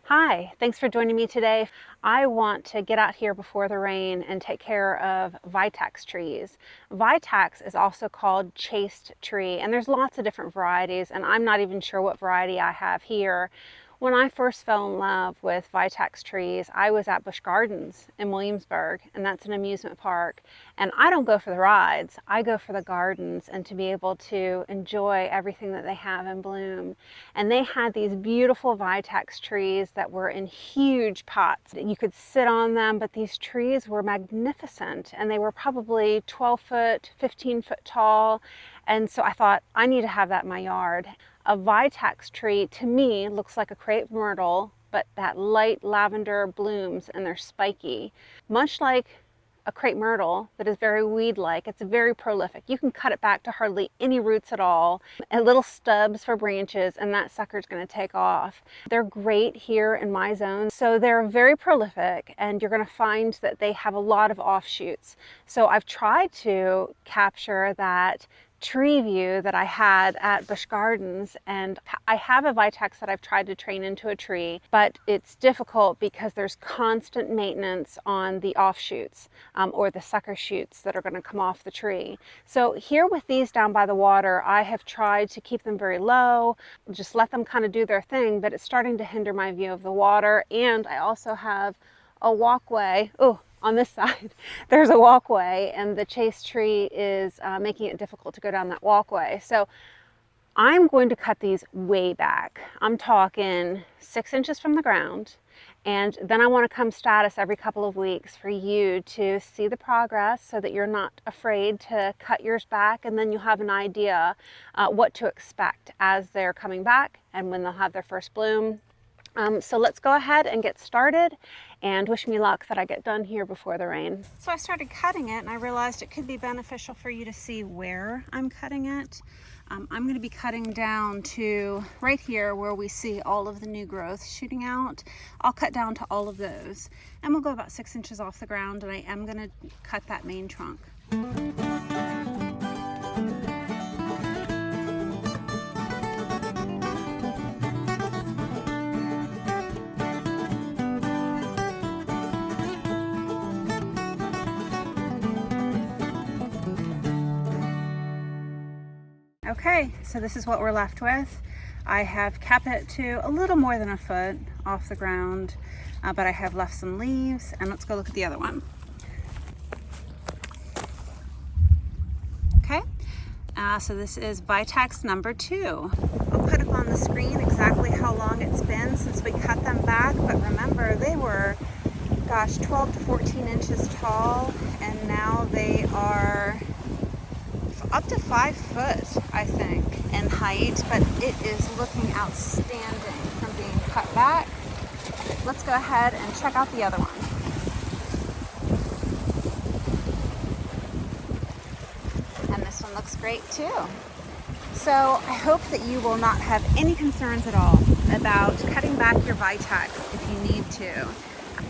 Hi, thanks for joining me today. I want to get out here before the rain and take care of Vitex trees. Vitex is also called Chaste Tree, and there's lots of different varieties, and I'm not even sure what variety I have here. When I first fell in love with Vitex trees, I was at Busch Gardens in Williamsburg, and that's an amusement park. And I don't go for the rides, I go for the gardens and to be able to enjoy everything that they have in bloom. And they had these beautiful Vitex trees that were in huge pots. You could sit on them, but these trees were magnificent, and they were probably 12 foot, 15 foot tall. And so I thought, I need to have that in my yard. A Vitex tree, to me, looks like a crepe myrtle, but that light lavender blooms and they're spiky. Much like a crepe myrtle that is very weed-like, it's very prolific. You can cut it back to hardly any roots at all, and little stubs for branches, and that sucker's gonna take off. They're great here in my zone. So they're very prolific, and you're gonna find that they have a lot of offshoots. So I've tried to capture that tree view that I had at Busch Gardens, and I have a Vitex that I've tried to train into a tree, but it's difficult because there's constant maintenance on the offshoots or the sucker shoots that are going to come off the tree. So here with these down by the water, I have tried to keep them very low, just let them kind of do their thing, but it's starting to hinder my view of the water. And I also have a walkway. Oh, on this side, there's a walkway, and the chaste tree is making it difficult to go down that walkway. So I'm going to cut these way back. I'm talking 6 inches from the ground, and then I want to come status every couple of weeks for you to see the progress so that you're not afraid to cut yours back, and then you'll have an idea what to expect as they're coming back and when they'll have their first bloom. So let's go ahead and get started, and wish me luck that I get done here before the rain. So I started cutting it, and I realized it could be beneficial for you to see where I'm cutting it. I'm going to be cutting down to right here where we see all of the new growth shooting out. I'll cut down to all of those, and we'll go about 6 inches off the ground, and I am going to cut that main trunk. Okay, so this is what we're left with. I have capped it to a little more than a foot off the ground, but I have left some leaves, and let's go look at the other one. Okay, so this is Vitex number 2. I'll put up on the screen exactly how long it's been since we cut them back, but remember they were, gosh, 12 to 14 inches tall, and now they are up to 5 foot, I think, in height, but it is looking outstanding from being cut back. Let's go ahead and check out the other one. And this one looks great too. So I hope that you will not have any concerns at all about cutting back your Vitex if you need to.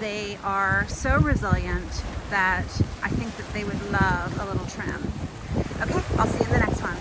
They are so resilient that I think that they would love a little trim. Okay, I'll see you in the next one.